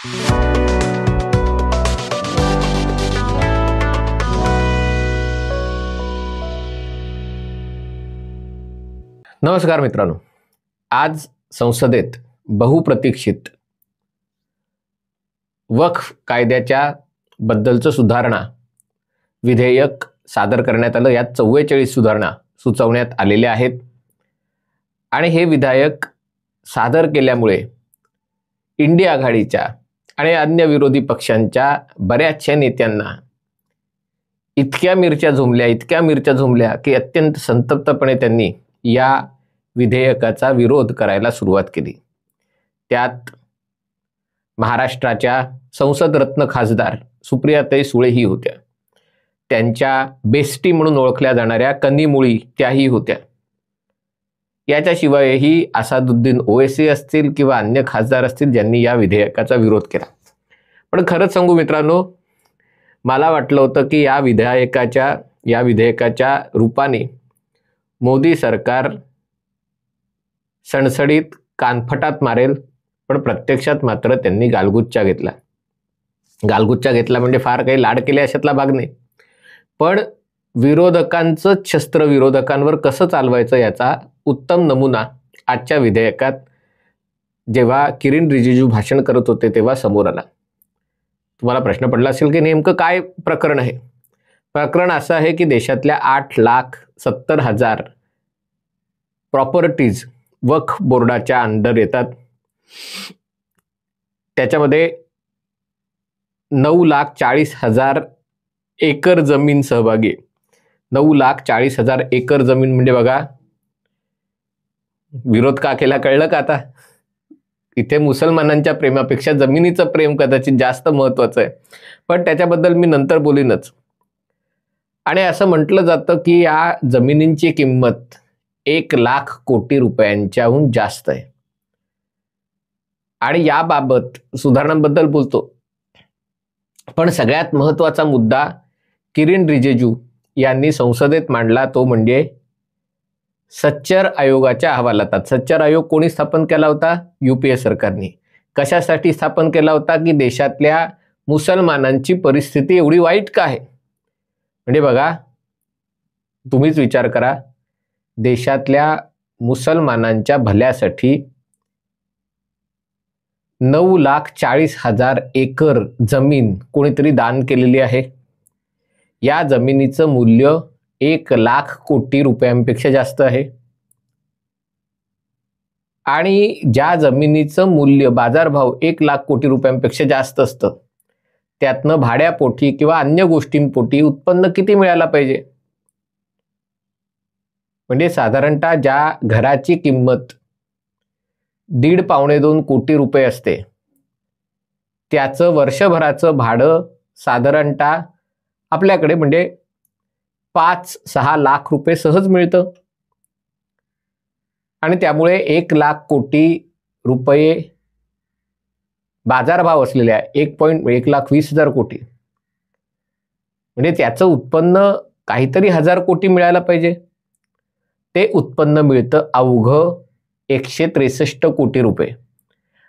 नमस्कार मित्रांनो, आज संसदेत बहुप्रतीक्षित वक्फ कायद्याच्या बद्दलचं सुधारणा विधेयक सादर करण्यात आलं। यात 44 सुधारणा सुचवण्यात आलेल्या आहेत आणि हे विधेयक सादर केल्यामुळे इंडिया आघाडीच्या आणि अन्य विरोधी पक्षांच्या बऱ्याचशा नेत्यांना इतक्या मिरच्या झुंबल्या की अत्यंत संतप्तपणे त्यांनी या विधेयकाचा विरोध करायला सुरुवात केली। त्यात महाराष्ट्राच्या संसद रत्न खासदार सुप्रियाताई सुळेही होत्या, त्यांच्या बेस्टी म्हणून ओळखल्या जाणाऱ्या कन्नीमुळी त्याही होत्या। याच्याशिवायही असादुद्दीन ओवैसी असतील किंवा अन्य खासदार असतील ज्यांनी या विधेयकाचा विरोध केला। पण खरंच सांगू मित्रांनो, मला वाटलं होतं की या विधेयकाच्या रूपाने मोदी सरकार सणसडीत कानफटात मारेल, पण प्रत्यक्षात मात्र त्यांनी गालगुच्चा घेतला म्हणजे फार काही लाड केले अशातला भाग नाही, पण विरोधकांचं शस्त्र विरोधकांवर कसं चालवायचं याचा उत्तम नमुना आजच्या विधेयकात जेव्हा किरण रिजिजू भाषण करत होते तेव्हा समोर आला। तुम्हाला प्रश्न पडला असेल की नेमकं काय प्रकरण आहे? प्रकरण असं आहे की देशातल्या 8,70,000 प्रॉपर्टीज वक्फ बोर्डाच्या अंडर येतात। त्याच्यामध्ये 9,40,000 एकर जमीन सहभागी। 9,40,000 एकर जमीन म्हणजे बघा, विरोध का केला कळलं का आता? इथे मुसलमानांच्या प्रेमापेक्षा जमिनीचं प्रेम कदाचित जास्त महत्वाचं आहे, पण त्याच्याबद्दल मी नंतर बोलीनच। आणि असं म्हटलं जातं की या जमिनींची किंमत 1,00,000 कोटी रुपयांच्याहून जास्त आहे आणि याबाबत सुधारणांबद्दल बोलतो, पण सगळ्यात महत्त्वाचा मुद्दा किरण रिजिजू यांनी संसदेत मांडला तो म्हणजे सच्चर आयोगाच्या अहवालात। सच्चर आयोग कोणी स्थापन केला होता? UPA सरकारने। कशासाठी स्थापन केला होता? की देशातल्या मुसलमानांची परिस्थिती एवढी वाईट का आहे? म्हणजे बघा, तुम्हीच विचार करा, देशातल्या मुसलमानांच्या भल्यासाठी 9,40,000 एकर जमीन कोणीतरी दान केलेली आहे। या जमिनीचं मूल्य 1,00,000 कोटी रुपयांपेक्षा जास्त आहे आणि ज्या जमिनीचं मूल्य बाजारभाव 1,00,000 कोटी रुपयांपेक्षा जास्त असतं, त्यातनं भाड्यापोटी किंवा अन्य गोष्टींपोटी उत्पन्न किती मिळायला पाहिजे? म्हणजे साधारणतः ज्या घराची किंमत 1.5-2 कोटी रुपये असते, त्याचं वर्षभराचं भाडं साधारणतः आपल्याकडे म्हणजे 5-6 लाख रुपये सहज मिळतं आणि त्यामुळे 1,00,000 कोटी रुपये बाजारभाव असलेल्या 1,20,000 कोटी म्हणजे त्याचं उत्पन्न काहीतरी 1,000 कोटी मिळायला पाहिजे। ते उत्पन्न मिळतं अवघं 163 कोटी रुपये।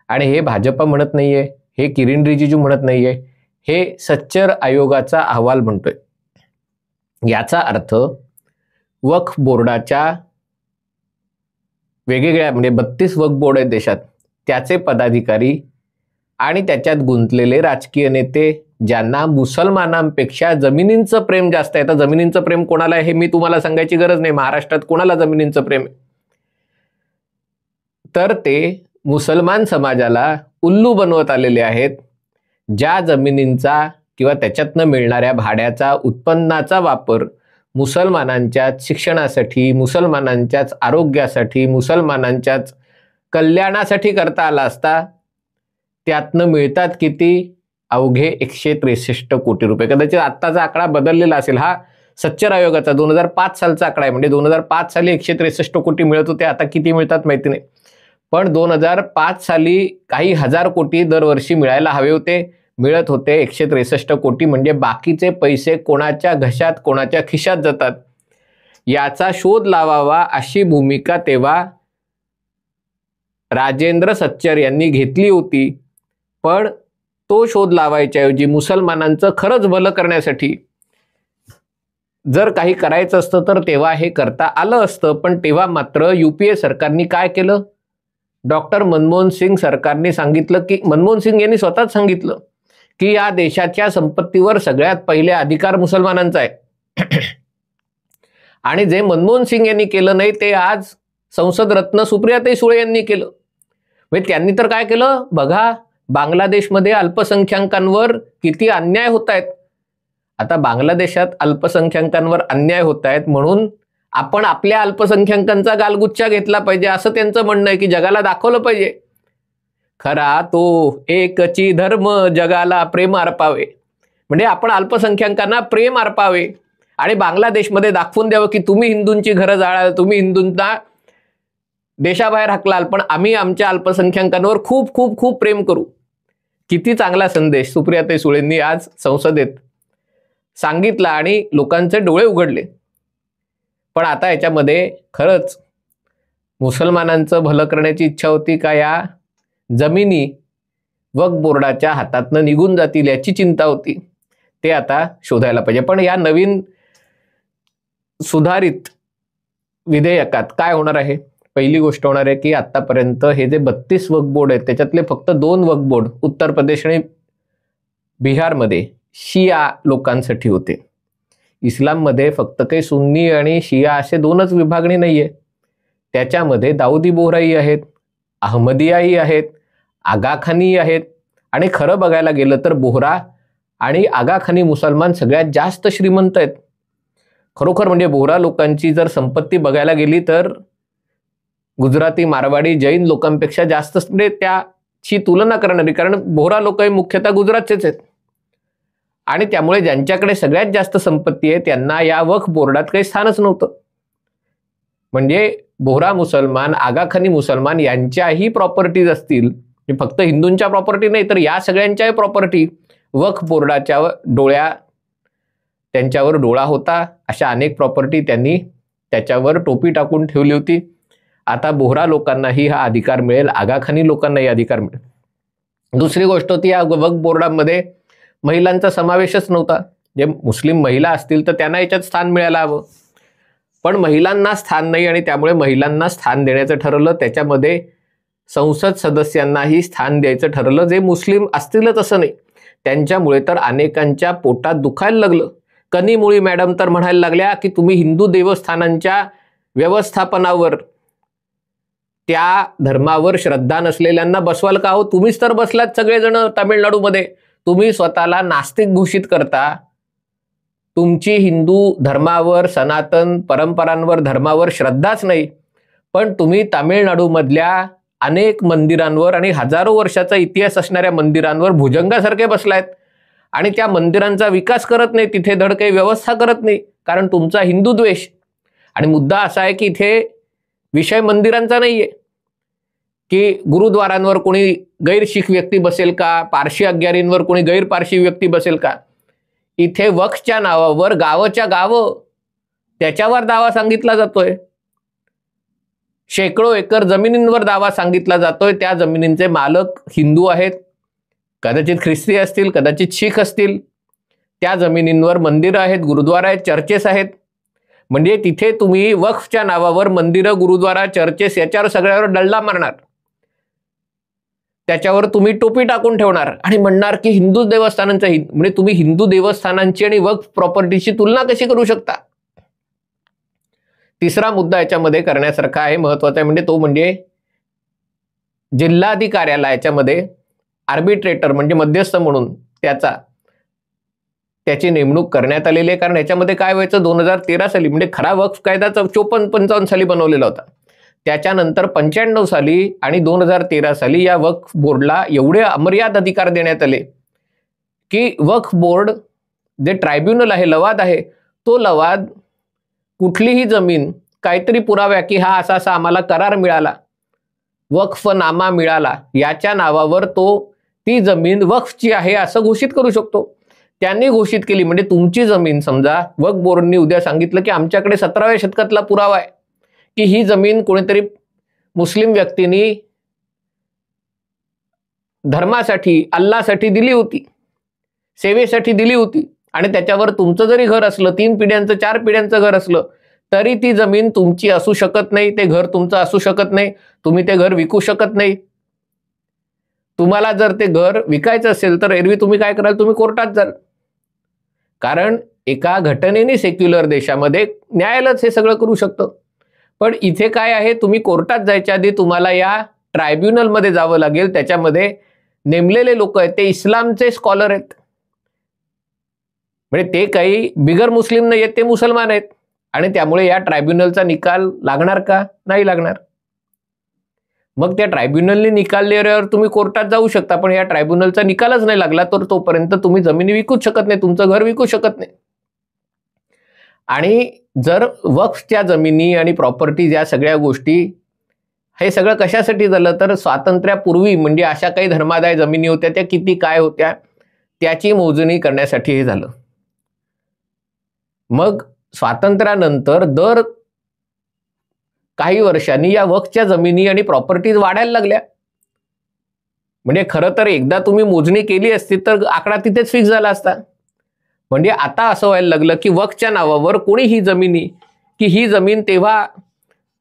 आणि हे भाजप म्हणत नाहीये, हे किरण रिजिजू म्हणत नाहीये, हे सच्चर आयोगाचा अहवाल म्हणतोय। याचा अर्थ वक्फ बोर्डाच्या वेगवेगळ्या म्हणजे 32 वक्फ बोर्ड आहेत देशात, त्याचे पदाधिकारी आणि त्याच्यात गुंतलेले राजकीय नेते ज्यांना मुसलमानांपेक्षा जमिनींचं प्रेम जास्त आहे। आता जमिनींचं प्रेम कोणाला आहे हे मी तुम्हाला सांगायची गरज नाही, महाराष्ट्रात कोणाला जमिनींचं प्रेम आहे? तर ते मुसलमान समाजाला उल्लू बनवत आलेले आहेत। ज्या जमिनींचा किंवा त्याच्यातनं मिळणाऱ्या भाड्याचा उत्पन्नाचा वापर मुसलमानांच्याच शिक्षणासाठी, मुसलमानांच्याच आरोग्यासाठी, मुसलमानांच्याच कल्याणासाठी करता आला असता, त्यातनं मिळतात किती? अवघे 163 कोटी रुपये। कदाचित आत्ताचा आकडा बदललेला असेल, हा सच्चर आयोगाचा 2005 सालचा आकडा आहे, म्हणजे 2005 साली 163 कोटी मिळत होते, आता किती मिळतात माहिती नाही, पण 2005 साली काही 1,000 कोटी दरवर्षी मिळायला हवे होते, मिळत होते 163 कोटी। म्हणजे बाकीचे पैसे कोणाच्या घशात कोणाच्या खिशात जातात याचा शोध लावावा अशी भूमिका तेव्हा राजेंद्र सच्चर यांनी घेतली होती, पण तो शोध लावायच्या ऐवजी मुसलमानांचं खरंच भलं करण्यासाठी जर काही करायचं असतं तर तेव्हा हे करता आलं असतं. पण तेव्हा मात्र युपीए सरकारने काय केलं? डॉक्टर मनमोहन सिंग सरकारने सांगितलं की, मनमोहन सिंग यांनी स्वतःच सांगितलं की या देशाच्या संपत्तीवर सगळ्यात पहिले अधिकार मुसलमानांचा आहे. आणि जे मनमोहन सिंग यांनी केलं नाही ते आज संसद रत्न सुप्रियाताई सुळे यांनी केलं. म्हणजे त्यांनी तर काय केलं बघा, बांगलादेशमध्ये अल्पसंख्याकांवर किती अन्याय होत आहेत. आता बांगलादेशात अल्पसंख्याकांवर अन्याय होत आहेत म्हणून आपण आपल्या अल्पसंख्याकांचा गालगुच्चा घेतला पाहिजे असं त्यांचं म्हणणं आहे, की जगाला दाखवलं पाहिजे खरा तो एकची धर्म जगाला प्रेम अर्पावे. म्हणजे आपण अल्पसंख्याकांना प्रेम अर्पावे आणि बांगलादेशमध्ये दाखवून द्यावं की तुम्ही हिंदूंची घरं जाळाल, तुम्ही हिंदूंना देशाबाहेर हाकलाल, पण आम्ही आमच्या अल्पसंख्याकांवर खूप खूप खूप प्रेम करू. किती चांगला संदेश सुप्रियाताई सुळेंनी आज संसदेत सांगितला आणि लोकांचे डोळे उघडले. पण आता याच्यामध्ये खरंच मुसलमानांचं भलं करण्याची इच्छा होती का या जमिनी वक्फ बोर्डाच्या हातातनं निघून जातील याची चिंता होती? ते आता शोधायला पाहिजे. पण या नवीन सुधारित विधेयकात काय होणार आहे? पहिली गोष्ट होणार आहे की आतापर्यंत हे जे 32 वक्फ बोर्ड आहेत त्याच्यातले फक्त 2 वक्फ बोर्ड उत्तर प्रदेश आणि बिहारमध्ये शिया लोकांसाठी होते. इस्लाममध्ये फक्त काही सुन्नी आणि शिया असे 2च विभागणी नाहीये. त्याच्यामध्ये दाऊदी बोहराही आहेत, अहमदियाही आहेत, आगाखानी आहेत. आणि खरं बघायला गेलं तर बोहरा आणि आगाखानी मुसलमान सगळ्यात जास्त श्रीमंत आहेत. खरोखर म्हणजे बोहरा लोकांची जर संपत्ती बघायला गेली तर गुजराती, मारवाडी, जैन लोकांपेक्षा जास्त, म्हणजे त्याची तुलना करणारी, कारण बोहरा लोक हे मुख्यतः गुजरातचेच आहेत. आणि त्यामुळे ज्यांच्याकडे सगळ्यात जास्त संपत्ती आहे त्यांना या वक्फ बोर्डात काही स्थानच नव्हतं. म्हणजे बोहरा मुसलमान, आगाखानी मुसलमान यांच्याही प्रॉपर्टीज असतील, फक्त हिंदूंच्या प्रॉपर्टी नाही तर या सगळ्यांच्याही प्रॉपर्टी वक्फ बोर्डाच्या त्यांच्यावर डोळा होता. अशा अनेक प्रॉपर्टी त्यांनी त्याच्यावर टोपी टाकून ठेवली होती. आता बोहरा लोकांनाही हा अधिकार मिळेल, आगाखानी लोकांनाही अधिकार मिळेल. दुसरी गोष्ट होती या वक्फ बोर्डामध्ये महिलांचा समावेशच नव्हता. जे मुस्लिम महिला असतील तर त्यांना याच्यात स्थान मिळायला हवं, पण महिलांना स्थान नाही आणि त्यामुळे महिलांना स्थान देण्याचं ठरवलं. त्याच्यामध्ये संसद सदस्यांनाही स्थान द्यायचं ठरवलं जे मुस्लिम असतीलच असं नाही. त्यांच्यामुळे तर अनेकांच्या पोटात दुखायला लागलं. कनिमोळी मॅडम तर म्हणायला लागल्या की तुम्ही हिंदू देवस्थानांच्या व्यवस्थापनावर, त्या धर्मावर श्रद्धा नसलेल्यांना बसवाल का हो? तुम्हीच तर बसलात सगळेजण तामिळनाडूमध्ये. तुम्ही स्वतःला नास्तिक घोषित करता. तुमची हिंदू धर्मावर, सनातन परंपरांवर, धर्मावर श्रद्धाच नाही, पण तुम्ही तामिळनाडूमधल्या अनेक मंदिरांवर आणि हजारो वर्षाचा इतिहास असणाऱ्या मंदिरांवर भुजंगासारखे बसलायत आणि त्या मंदिरांचा विकास करत नाही, तिथे धड काही व्यवस्था करत नाही, कारण तुमचा हिंदू द्वेष. आणि मुद्दा असा आहे की इथे विषय मंदिरांचा नाहीये की गुरुद्वारांवर कोणी गैर शीख व्यक्ती बसेल का, पारशी अग्यारींवर कोणी गैर पारशी व्यक्ती बसेल का. इथे वक्फच्या नावावर गावाच्या गावं त्याच्यावर दावा सांगितला जातोय. शेकडो एकर जमिनींवर दावा सांगितला जातोय. त्या जमिनींचे मालक हिंदू आहेत, कदाचित ख्रिस्ती असतील, कदाचित शीख असतील. त्या जमिनींवर मंदिरं आहेत, गुरुद्वारा आहेत, चर्चेस आहेत. म्हणजे तिथे तुम्ही वक्फच्या नावावर मंदिरं, गुरुद्वारा, चर्चेस याच्यावर सगळ्यावर डल्ला मारणार, त्याच्यावर तुम्ही टोपी टाकून ठेवणार आणि म्हणणार की हिंदू देवस्थानांचा, म्हणजे तुम्ही हिंदू देवस्थानांची आणि वक्फ प्रॉपर्टीची तुलना कशी करू शकता? तिसरा मुद्दा याच्यामध्ये करण्यासारखा आहे, महत्वाचा आहे, म्हणजे तो म्हणजे जिल्हाधिकाऱ्याला याच्यामध्ये आर्बिट्रेटर म्हणजे मध्यस्थ म्हणून त्याची नेमणूक करण्यात आलेली आहे. कारण याच्यामध्ये काय व्हायचं, 2013 साली म्हणजे खरा वक्फ कायदा 54-55 साली बनवलेला होता. त्याच्यानंतर 95 साली आणि 2013 साली या वक्फ बोर्डला एवढे अमर्याद अधिकार देण्यात आले की वक्फ बोर्ड जे ट्रायब्युनल आहे, लवाद आहे, तो लवाद कुठलीही जमीन काहीतरी पुराव्या की हा असा असा आम्हाला करार मिळाला, वक्फनामा मिळाला, याच्या नावावर तो ती जमीन वक्फची आहे असं घोषित करू शकतो. त्यांनी घोषित केली म्हणजे तुमची जमीन, समजा वक्फ बोर्डनी उद्या सांगितलं की आमच्याकडे 17व्या शतकातला पुरावा आहे की ही जमीन कोणीतरी मुस्लिम व्यक्तींनी धर्मासाठी, अल्लासाठी दिली होती, सेवेसाठी दिली होती, आणि त्याच्यावर तुमचं जरी घर असलं, 3 पिढ्यांचं 4 पिढ्यांचं घर असलं, तरी ती जमीन तुमची असू शकत नाही, ते घर तुमचं असू शकत नाही, तुम्ही ते घर विकू शकत नाही. तुम्हाला जर ते घर विकायचं असेल तर एरवी तुम्ही काय कराल, तुम्ही कोर्टात जाल. कारण एका घटनेने सेक्युलर देशामध्ये न्यायालयच हे सगळं करू शकतं. पण इथे काय आहे, तुम्ही कोर्टात जायच्या आधी तुम्हाला या ट्रायब्युनलमध्ये जावं लागेल. त्याच्यामध्ये नेमलेले लोक आहेत ते इस्लामचे स्कॉलर आहेत, म्हणजे ते काही बिगर मुस्लिम नाही आहेत, ते मुसलमान आहेत. आणि त्यामुळे या ट्रायब्युनलचा निकाल लागणार का? नाही लागणार. मग त्या ट्रायब्युनलने निकाल दिल्यावर तुम्ही कोर्टात जाऊ शकता, पण या ट्रायब्युनलचा निकालच नाही लागला तर तोपर्यंत तुम्ही जमिनी विकूच शकत नाही, तुमचं घर विकू शकत नाही. आणि जर वक्फच्या जमिनी आणि प्रॉपर्टीज या सगळ्या गोष्टी, हे सगळं कशासाठी झालं तर स्वातंत्र्यापूर्वी म्हणजे अशा काही धर्मादाय जमिनी होत्या, त्या किती काय होत्या त्याची मोजणी करण्यासाठी हे झालं. मग स्वातंत्र्यानंतर दर काही वर्षांनी या वक्फच्या जमिनी आणि प्रॉपर्टीज वाढायला लागल्या. म्हणजे खरं तर एकदा तुम्ही मोजणी केली असती तर आकडा तिथेच फिक्स झाला असता. म्हणजे आता असं व्हायला लागलं की वक्फच्या नावावर कोणी ही जमिनी, की ही जमीन तेव्हा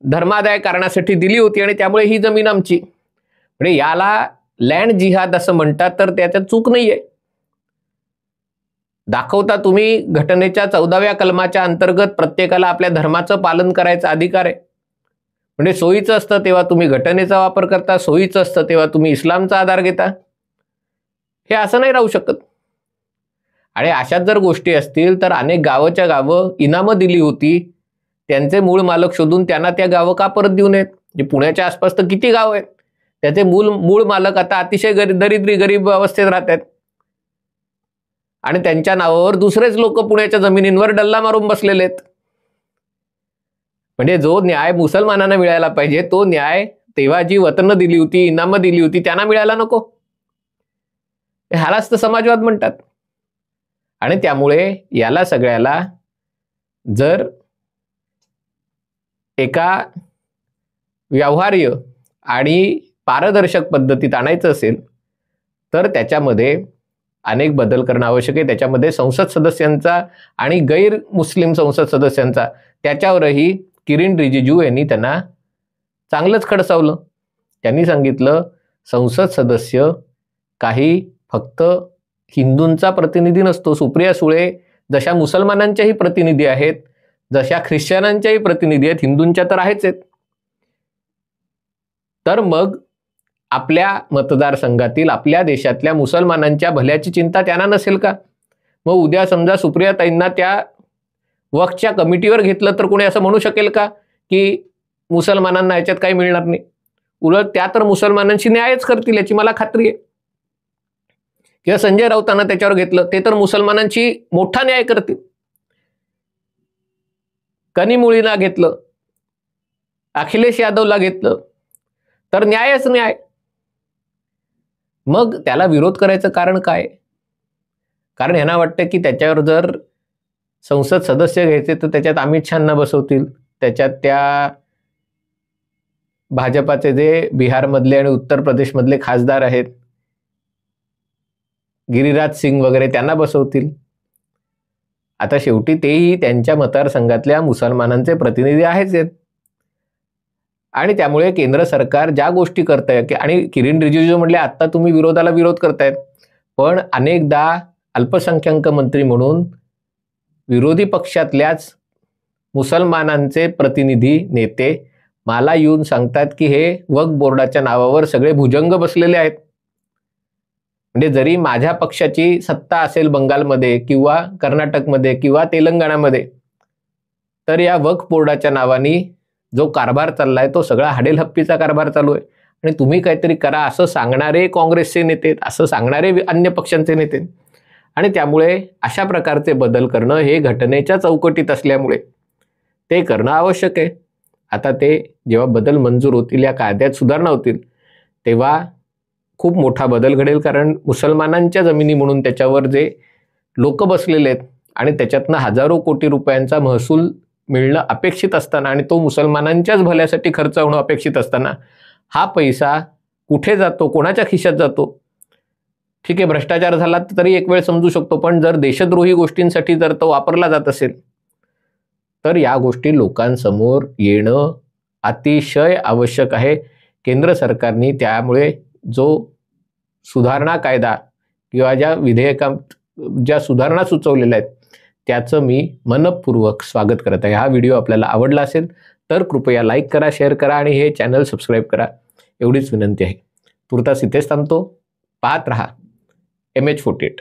धर्मादाय कारणासाठी दिली होती आणि त्यामुळे ही जमीन आमची. म्हणजे याला लँड जिहाद असं म्हणतात, तर त्याच्यात चूक नाहीये. दाखवता तुम्ही घटनेच्या 14व्या कलमाच्या अंतर्गत प्रत्येकाला आपल्या धर्माचं पालन करायचा अधिकार आहे. म्हणजे सोयीचं असतं तेव्हा तुम्ही घटनेचा वापर करता, सोयीचं असतं तेव्हा तुम्ही इस्लामचा आधार घेता. हे असं नाही राहू शकत. आणि अशाच जर गोष्टी असतील तर अनेक गावाच्या गावं इनामं दिली होती, त्यांचे मूळ मालक शोधून त्यांना त्या गावं का परत देऊ नयेत? म्हणजे पुण्याच्या आसपास तर किती गाव आहेत, त्याचे मूळ मालक आता अतिशय गरीब अवस्थेत राहतात आणि त्यांच्या नावावर दुसरेच लोक पुण्याच्या जमिनींवर डल्ला मारून बसलेले आहेत. म्हणजे जो न्याय मुसलमानांना मिळायला पाहिजे तो न्याय तेव्हा जी वतनं दिली होती, इनामं दिली होती, त्यांना मिळायला नको. ह्यालाच तर समाजवाद म्हणतात. आणि त्यामुळे याला सगळ्याला जर एका व्यवहार्य आणि पारदर्शक पद्धतीत आणायचं असेल तर त्याच्यामध्ये अनेक बदल करणं आवश्यक आहे. त्याच्यामध्ये संसद सदस्यांचा आणि गैर मुस्लिम संसद सदस्यांचा, त्याच्यावरही किरण रिजिजू यांनी त्यांना चांगलंच खडसावलं. त्यांनी सांगितलं संसद सदस्य काही फक्त हिंदूंचा प्रतिनिधी नसतो. सुप्रिया सुळे जशा मुसलमानांच्याही प्रतिनिधी आहेत, जशा ख्रिश्चनांच्याही प्रतिनिधी आहेत, हिंदूंच्या तर आहेच आहेत. तर मग आपल्या मतदारसंघातील, आपल्या देशातल्या मुसलमानांच्या भल्याची चिंता त्यांना नसेल का? मग उद्या समजा सुप्रियाताईंना त्या वक्फच्या कमिटीवर घेतलं तर कोणी असं म्हणू शकेल का की मुसलमानांना याच्यात काही मिळणार नाही? उलट त्या तर मुसलमानांशी न्यायच करतील याची मला खात्री आहे. किंवा संजय राऊतांना त्याच्यावर घेतलं, ते तर मुसलमानांची मोठा न्याय करतील. कनिमोळीला घेतलं, अखिलेश यादवला घेतलं, तर न्यायच न्याय. मग त्याला विरोध करायचं कारण काय? कारण ह्यांना वाटतं की त्याच्यावर जर संसद सदस्य घ्यायचे तर त्याच्यात अमित शहांना बसवतील, त्याच्यात त्या भाजपाचे जे बिहारमधले आणि उत्तर प्रदेशमधले खासदार आहेत, गिरिराज सिंग वगैरे, त्यांना बसवतील. आता शेवटी तेही त्यांच्या मतदारसंघातल्या मुसलमानांचे प्रतिनिधी आहेच आहेत. आणि त्यामुळे केंद्र सरकार ज्या गोष्टी करतायत, आणि किरण रिजिजू म्हटले आता तुम्ही विरोधाला विरोध करतायत, पण अनेकदा अल्पसंख्याक मंत्री म्हणून विरोधी पक्षातल्याच मुसलमानांचे प्रतिनिधी नेते मला येऊन सांगतात की हे वक्फ बोर्डाच्या नावावर सगळे भुजंग बसलेले आहेत. म्हणजे जरी माझ्या पक्षाची सत्ता असेल बंगालमध्ये किंवा कर्नाटकमध्ये किंवा तेलंगणामध्ये, तर या वक्फ बोर्डाच्या नावाने जो कारभार चाललाय तो सगळा हाडेलहप्पीचा कारभार चालू आहे. आणि तुम्ही काहीतरी करा असं सांगणारे काँग्रेसचे नेते, असं सांगणारे अन्य पक्षांचे नेते. आणि त्यामुळे अशा प्रकारचे बदल करणं हे घटनेच्या चौकटीत असल्यामुळे ते करणं आवश्यक आहे. आता ते जेव्हा बदल मंजूर होतील, या कायद्यात सुधारणा होतील, तेव्हा खूप मोठा बदल घडेल. कारण मुसलमानांच्या जमिनी म्हणून त्याच्यावर जे लोक बसलेले आहेत आणि त्याच्यातनं हजारो कोटी रुपयांचा महसूल मिळणं अपेक्षित असताना आणि तो मुसलमानांच्याच भल्यासाठी खर्च होणं अपेक्षित असताना हा पैसा कुठे जातो, कोणाच्या खिशात जातो ठीक आहे, भ्रष्टाचार झाला तरी एक वेळ समजू शकतो, पण जर देशद्रोही गोष्टींसाठी जर तो वापरला जात असेल तर या गोष्टी लोकांसमोर येणं अतिशय आवश्यक आहे. केंद्र सरकारने त्यामुळे जो सुधारणा कायदा किंवा ज्या सुधारणा सुचवलेल्या आहेत त्याचं मी मनपूर्वक स्वागत करत आहे. हा व्हिडिओ आपल्याला आवडला असेल तर कृपया लाईक करा, शेअर करा आणि हे चॅनल सबस्क्राईब करा, एवढीच विनंती आहे. तुर्तास इथेच थांबतो. पाहत रहा MH48.